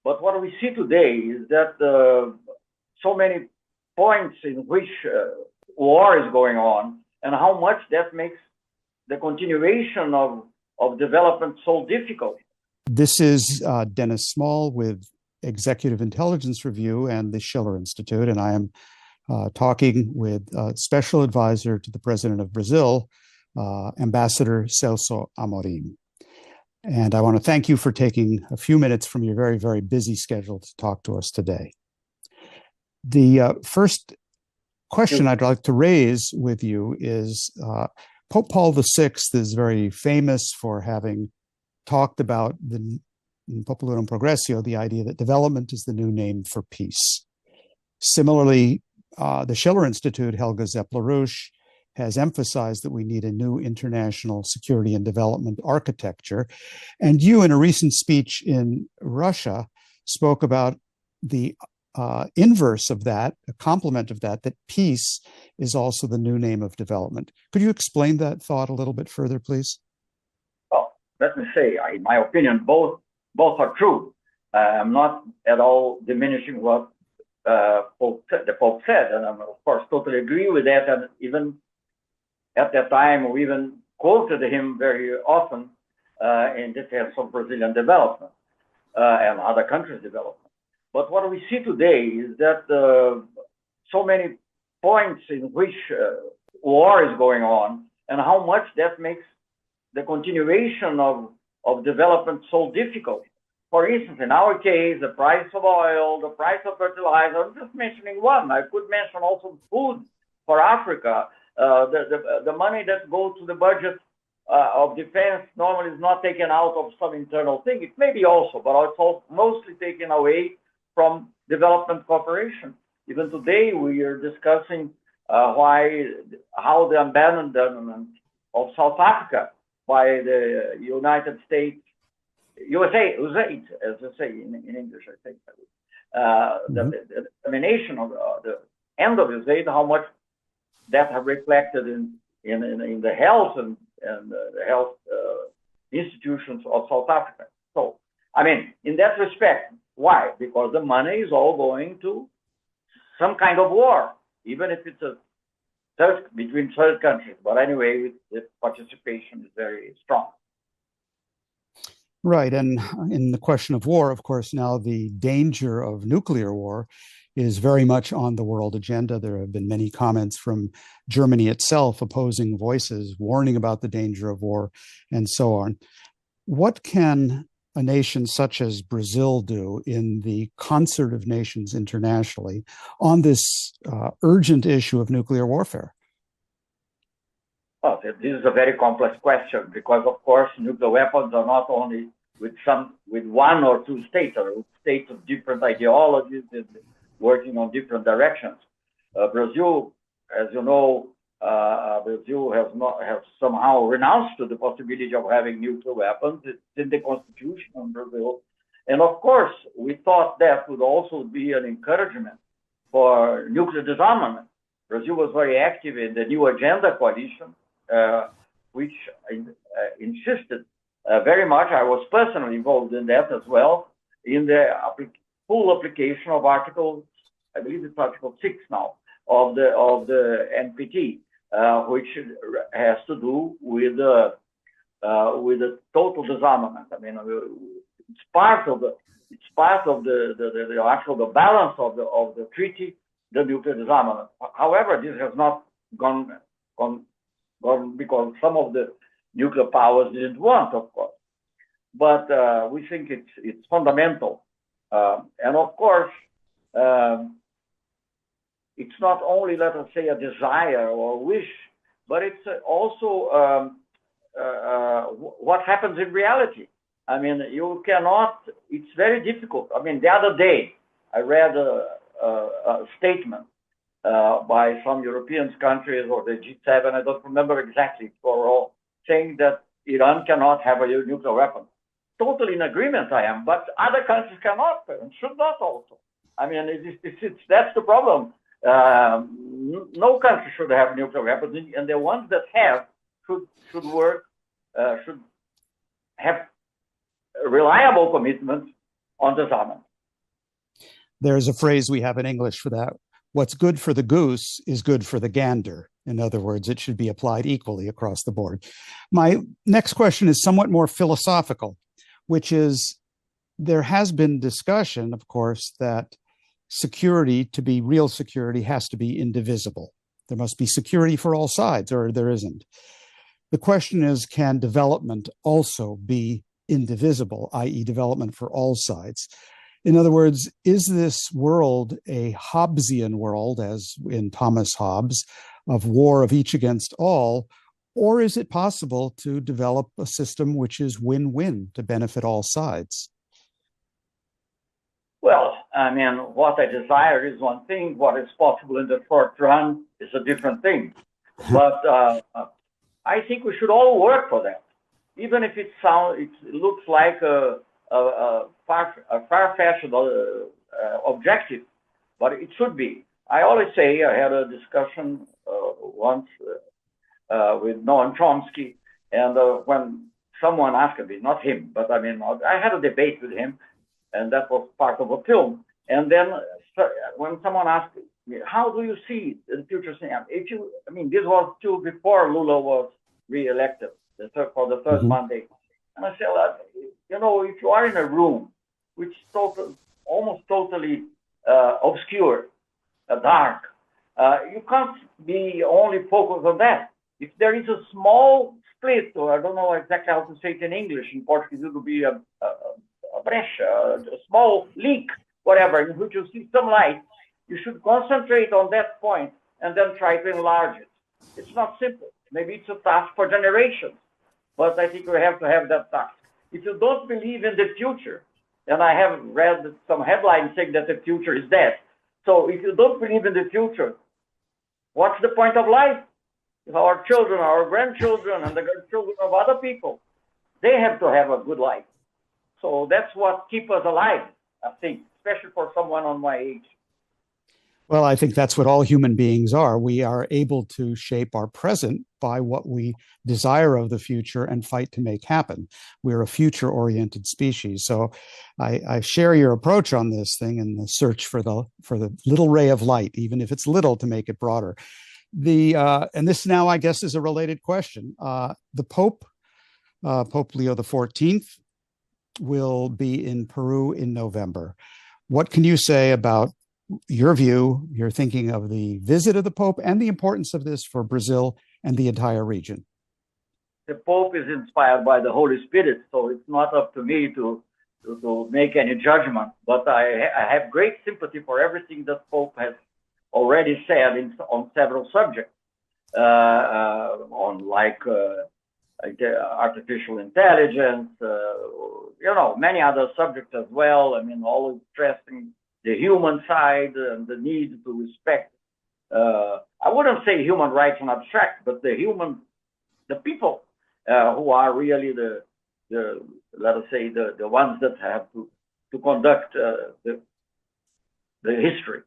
But what we see today is that so many points in which war is going on, and how much that makes the continuation of development so difficult. This is Dennis Small with Executive Intelligence Review and the Schiller Institute, and I am talking with Special Advisor to the President of Brazil, Ambassador Celso Amorim. And I want to thank you for taking a few minutes from your very, very busy schedule to talk to us today. The first question I'd like to raise with you is Pope Paul VI is very famous for having talked about in Populum Progressio, the idea that development is the new name for peace. Similarly, the Schiller Institute, Helga Zepp-LaRouche, has emphasized that we need a new international security and development architecture. And you, in a recent speech in Russia, spoke about the inverse of that, a complement of that, that peace is also the new name of development. Could you explain that thought a little bit further, please? Well, let me say, in my opinion, both are true. I'm not at all diminishing what the Pope said, and I'm, of course, totally agree with that. And even at that time, we even quoted him very often in defense of Brazilian development and other countries' development. But what we see today is that so many points in which war is going on, and how much that makes the continuation of development so difficult. For instance, in our case, the price of oil, the price of fertilizer, I'm just mentioning one. I could mention also food for Africa. The money that goes to the budget of defense normally is not taken out of some internal thing. It may be also, but it's also mostly taken away from development cooperation. Even today, we are discussing how the abandonment of South Africa by the United States, USA, as you say in English, I think. The termination of the end of his aid, how much that have reflected in the health and the health institutions of South Africa. So, I mean, in that respect, why? Because the money is all going to some kind of war, even if it's between third countries. But anyway, the participation is very strong. Right. And in the question of war, of course, now the danger of nuclear war is very much on the world agenda. There have been many comments from Germany itself, opposing voices, warning about the danger of war, and so on. What can a nation such as Brazil do in the concert of nations internationally on this urgent issue of nuclear warfare? Well, this is a very complex question because, of course, nuclear weapons are not only with one or two states, or with states of different ideologies and working on different directions. Brazil, as you know, Brazil has somehow renounced to the possibility of having nuclear weapons. It's in the constitution of Brazil. And of course, we thought that would also be an encouragement for nuclear disarmament. Brazil was very active in the New Agenda coalition, which insisted very much. I was personally involved in that as well, in the full application of Article, I believe it's Article 6 now, of the NPT. Which has to do with the total disarmament. I mean, it's part of the balance of the treaty, the nuclear disarmament. However, this has not gone because some of the nuclear powers didn't want, of course. But we think it's fundamental, and of course. It's not only, let us say, a desire or wish, but it's also what happens in reality. I mean, you cannot, it's very difficult. I mean, the other day, I read a statement by some European countries or the G7, I don't remember exactly, for all, saying that Iran cannot have a nuclear weapon. Totally in agreement I am, but other countries cannot and should not also. I mean, that's the problem. No country should have nuclear weapons, and the ones that have should have reliable commitments on disarmament. There's a phrase we have in English for that. What's good for the goose is good for the gander. In other words, it should be applied equally across the board. My next question is somewhat more philosophical, which is there has been discussion, of course, that security, to be real security, has to be indivisible. There must be security for all sides, or there isn't. The question is, can development also be indivisible, i.e. development for all sides? In other words, is this world a Hobbesian world, as in Thomas Hobbes, of war of each against all, or is it possible to develop a system which is win-win to benefit all sides? Well, I mean, what I desire is one thing. What is possible in the short run is a different thing. But I think we should all work for that, even if it looks like a far-fetched objective, but it should be. I always say I had a discussion once with Noam Chomsky, and when someone asked me, not him, but I mean, I had a debate with him, and that was part of a film. And then when someone asked me, how do you see the future? This was still before Lula was re-elected for the third mandate. And I said, if you are in a room which is almost totally obscure, dark, you can't be only focused on that. If there is a small split, or I don't know exactly how to say it in English, in Portuguese it would be a brecha, a small leak, whatever, in which you see some light, you should concentrate on that point and then try to enlarge it. It's not simple. Maybe it's a task for generations, but I think we have to have that task. If you don't believe in the future, and I have read some headlines saying that the future is dead. So if you don't believe in the future, what's the point of life? If our children, our grandchildren, and the grandchildren of other people, they have to have a good life. So that's what keeps us alive, I think, especially for someone on my age. Well, I think that's what all human beings are. We are able to shape our present by what we desire of the future and fight to make happen. We're a future-oriented species. So I share your approach on this thing in the search for the little ray of light, even if it's little, to make it broader. And this now, I guess, is a related question. The Pope, Pope Leo XIV, will be in Peru in November. What can you say about your view, your thinking of the visit of the Pope and the importance of this for Brazil and the entire region? The Pope is inspired by the Holy Spirit, so it's not up to me to make any judgment. But I have great sympathy for everything that Pope has already said on several subjects, on artificial intelligence, many other subjects as well. I mean, always stressing the human side and the need to respect. I wouldn't say human rights in abstract, but the people who are really let us say the ones that have to conduct the history.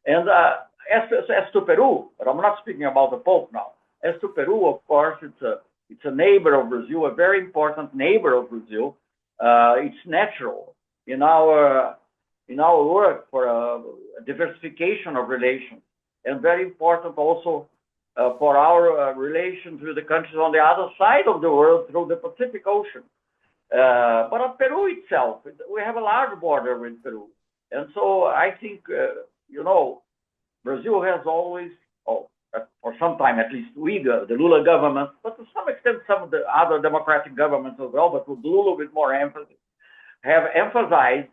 And as to Peru, but I'm not speaking about the Pope now. As to Peru, of course, it's a neighbor of Brazil, a very important neighbor of Brazil. It's natural in our work for a diversification of relations, and very important also for our relations with the countries on the other side of the world through the Pacific Ocean. But Peru itself, we have a large border with Peru. And so I think, Brazil has always, for some time at least, the Lula government, but to some extent some of the other democratic governments as well, but with Lula with more emphasis, have emphasized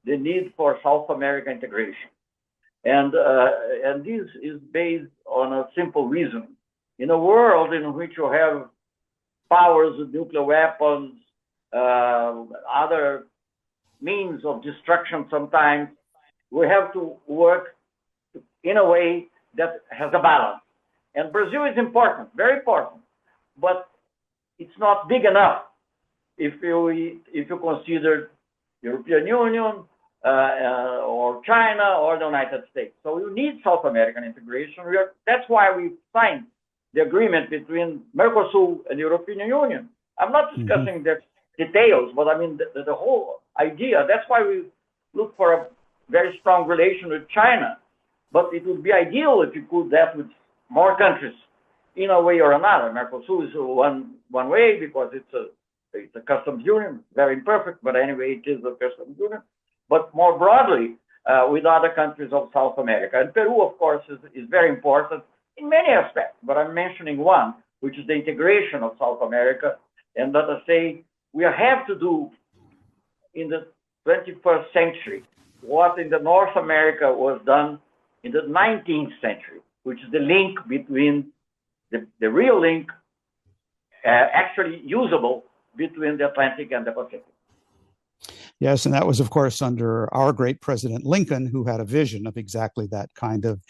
the need for South America integration. And this is based on a simple reason. In a world in which you have powers with nuclear weapons, other means of destruction sometimes, we have to work in a way that has a balance. And Brazil is important, very important, but it's not big enough if you consider European Union, or China, or the United States. So you need South American integration. That's why we signed the agreement between Mercosur and the European Union. I'm not discussing the details, but I mean the whole idea. That's why we look for a very strong relation with China, but it would be ideal if you could that with more countries in a way or another. Mercosur is one way because it's a customs union, very imperfect, but anyway, it is a customs union. But more broadly, with other countries of South America. And Peru, of course, is very important in many aspects, but I'm mentioning one, which is the integration of South America. And let us say, we have to do in the 21st century what in the North America was done in the 19th century, which is the link between the real link, actually usable between the Atlantic and the Pacific. Yes, and that was, of course, under our great President Lincoln, who had a vision of exactly that kind of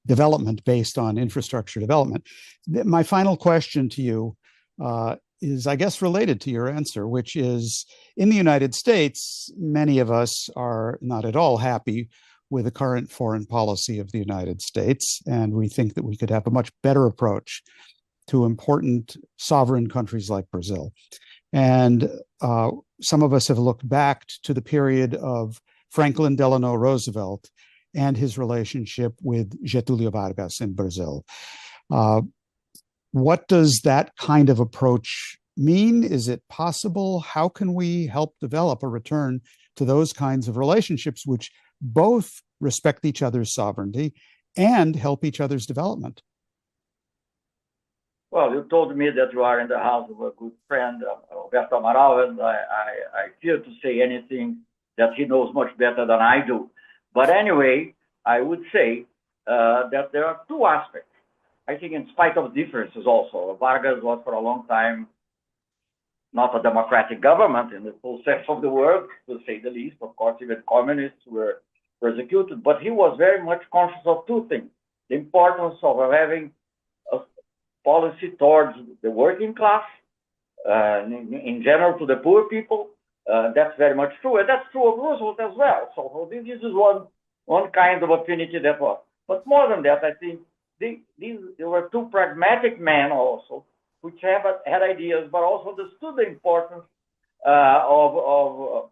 development based on infrastructure development. My final question to you is, I guess, related to your answer, which is, in the United States, many of us are not at all happy with the current foreign policy of the United States, and we think that we could have a much better approach to important sovereign countries like Brazil. And some of us have looked back to the period of Franklin Delano Roosevelt and his relationship with Getúlio Vargas in Brazil. What does that kind of approach mean? Is it possible? How can we help develop a return to those kinds of relationships which both respect each other's sovereignty and help each other's development? Well, you told me that you are in the house of a good friend, Alberto Amaral, and I fear to say anything that he knows much better than I do. But anyway, I would say that there are two aspects. I think in spite of differences also, Vargas was for a long time not a democratic government in the full sense of the word, to say the least. Of course, even communists were persecuted, but he was very much conscious of two things: the importance of having a policy towards the working class, in general to the poor people. That's very much true, and that's true of Roosevelt as well. So this is one kind of affinity that was. But more than that, I think there were two pragmatic men also, which had ideas, but also understood the importance of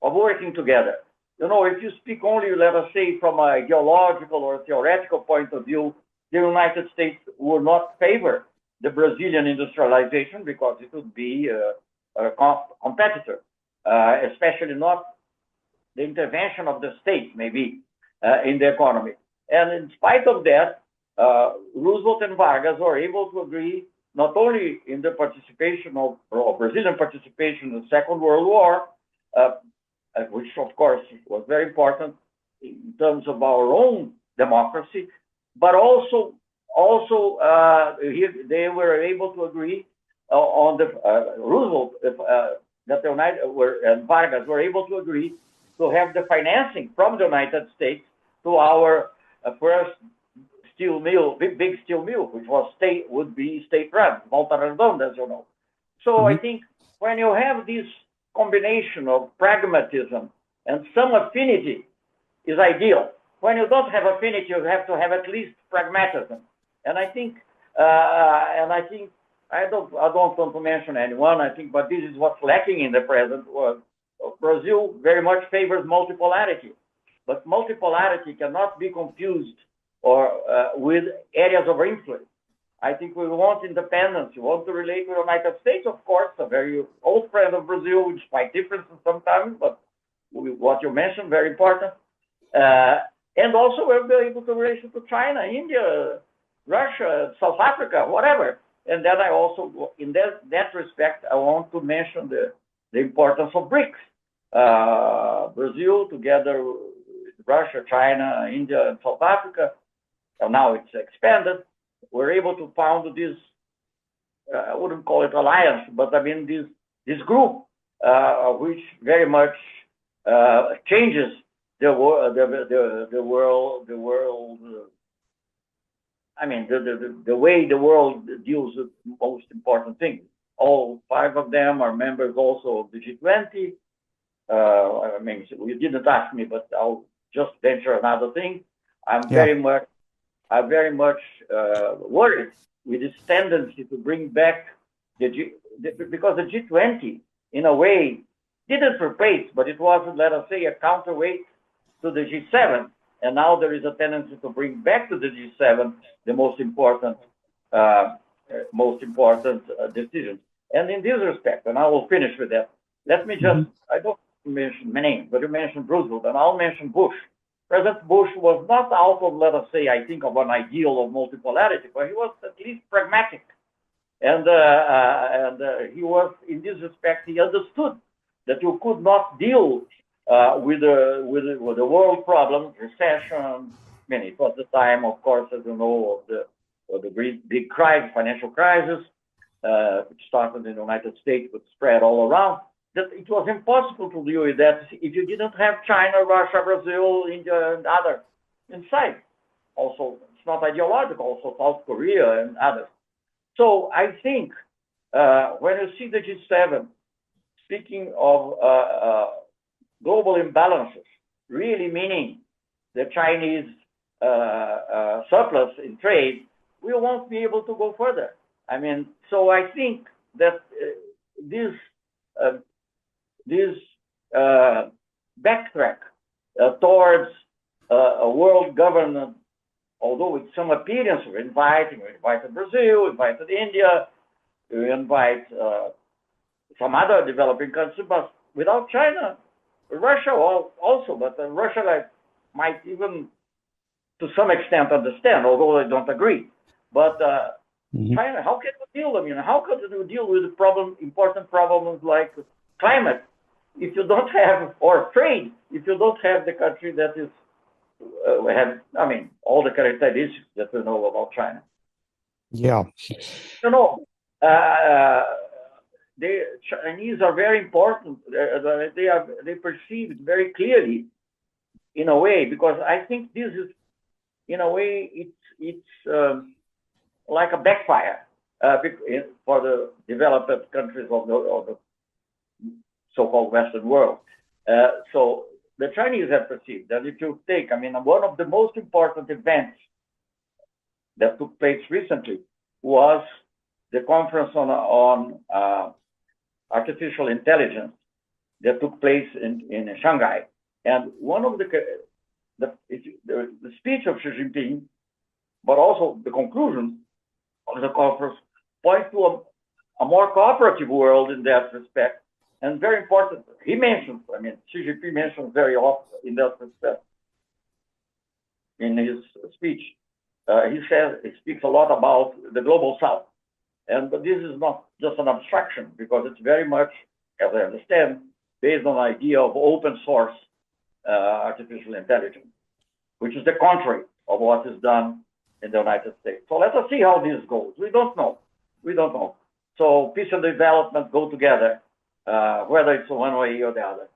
working together. You know, if you speak only, let us say, from an ideological or theoretical point of view, the United States would not favor the Brazilian industrialization because it would be a competitor, especially not the intervention of the state, maybe, in the economy. And in spite of that, Roosevelt and Vargas were able to agree not only in the participation of Brazilian participation in the Second World War, which of course was very important in terms of our own democracy, but also they were able to agree on the Roosevelt that the and Vargas were able to agree to have the financing from the United States to our first steel mill, big steel mill, which would be state-run, Volta Redonda, as you know. So I think when you have this combination of pragmatism and some affinity is ideal. When you don't have affinity, you have to have at least pragmatism. And I think, I don't want to mention anyone, I think, but this is what's lacking in the present world. Brazil very much favors multipolarity, but multipolarity cannot be confused with areas of influence. I think we want independence. We want to relate with the United States, of course, a very old friend of Brazil, despite differences sometimes, but what you mentioned, very important. And also we'll be able to relate to China, India, Russia, South Africa, whatever. And then I also, in that respect, I want to mention the importance of BRICS. Brazil, together with Russia, China, India, and South Africa, and now it's expanded, we're able to found this, I wouldn't call it alliance, but I mean this group, which very much changes the world. I mean, the way the world deals with most important things. All five of them are members also of the G20. I mean, you didn't ask me, but I'll just venture another thing. I'm very much worried with this tendency to bring back because the G20, in a way, didn't replace, but it was, let us say, a counterweight to the G7, and now there is a tendency to bring back to the G7 the most important decisions. And in this respect, and I will finish with that, let me just, I don't mention my name, but you mentioned Roosevelt, and I'll mention Bush. President Bush was not out of, let us say, I think, of an ideal of multipolarity, but he was at least pragmatic. And he was, in this respect, he understood that you could not deal with the world problems, recession. I mean, it was the time, of course, as you know, of the big crisis, financial crisis, which started in the United States but spread all around. That it was impossible to deal with that if you didn't have China, Russia, Brazil, India, and others inside. Also, it's not ideological, also South Korea and others. So I think when you see the G7 speaking of global imbalances, really meaning the Chinese surplus in trade, we won't be able to go further. I mean, so I think that this backtrack towards a world governance, although with some appearance, we invited Brazil, we invited India, we invite some other developing countries, but without China, Russia also, but Russia might even to some extent understand, although they don't agree. But China, how can we deal? I mean, how can we deal with important problems like climate if you don't have, or trade, if you don't have the country that is all the characteristics that we know about China. Yeah. You know, the Chinese are very important. They perceive it very clearly, in a way, because I think this is, in a way, it's like a backfire for the developed countries of the so-called Western world. So the Chinese have perceived that if you take, one of the most important events that took place recently was the conference on artificial intelligence that took place in Shanghai. And one of the speech of Xi Jinping, but also the conclusion of the conference, point to a more cooperative world in that respect. And very important, he mentions, Xi Jinping mentions very often in that respect in his speech. He speaks a lot about the global south. But this is not just an abstraction, because it's very much, as I understand, based on the idea of open source artificial intelligence, which is the contrary of what is done in the United States. So let us see how this goes. We don't know. So peace and development go together, whether it's one way or the other.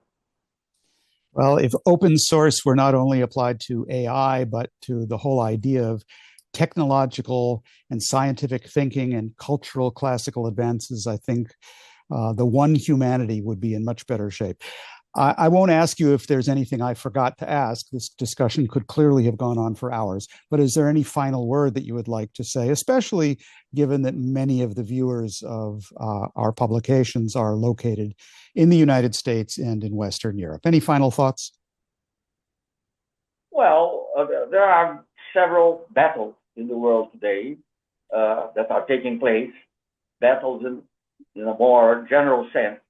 Well, if open source were not only applied to AI, but to the whole idea of technological and scientific thinking and cultural classical advances, I think the one humanity would be in much better shape. I won't ask you if there's anything I forgot to ask. This discussion could clearly have gone on for hours, but is there any final word that you would like to say, especially given that many of the viewers of our publications are located in the United States and in Western Europe? Any final thoughts? Well, there are several battles in the world today that are taking place, battles in a more general sense.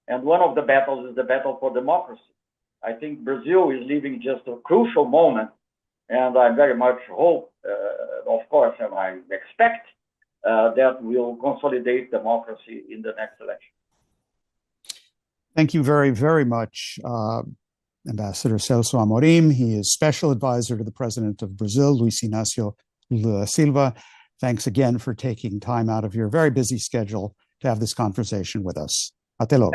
And one of the battles is the battle for democracy. I think Brazil is living just a crucial moment, and I very much hope, of course, and I expect that we'll consolidate democracy in the next election. Thank you very, very much, Ambassador Celso Amorim. He is Special Advisor to the President of Brazil, Luis Inácio Lula da Silva. Thanks again for taking time out of your very busy schedule to have this conversation with us. Até logo.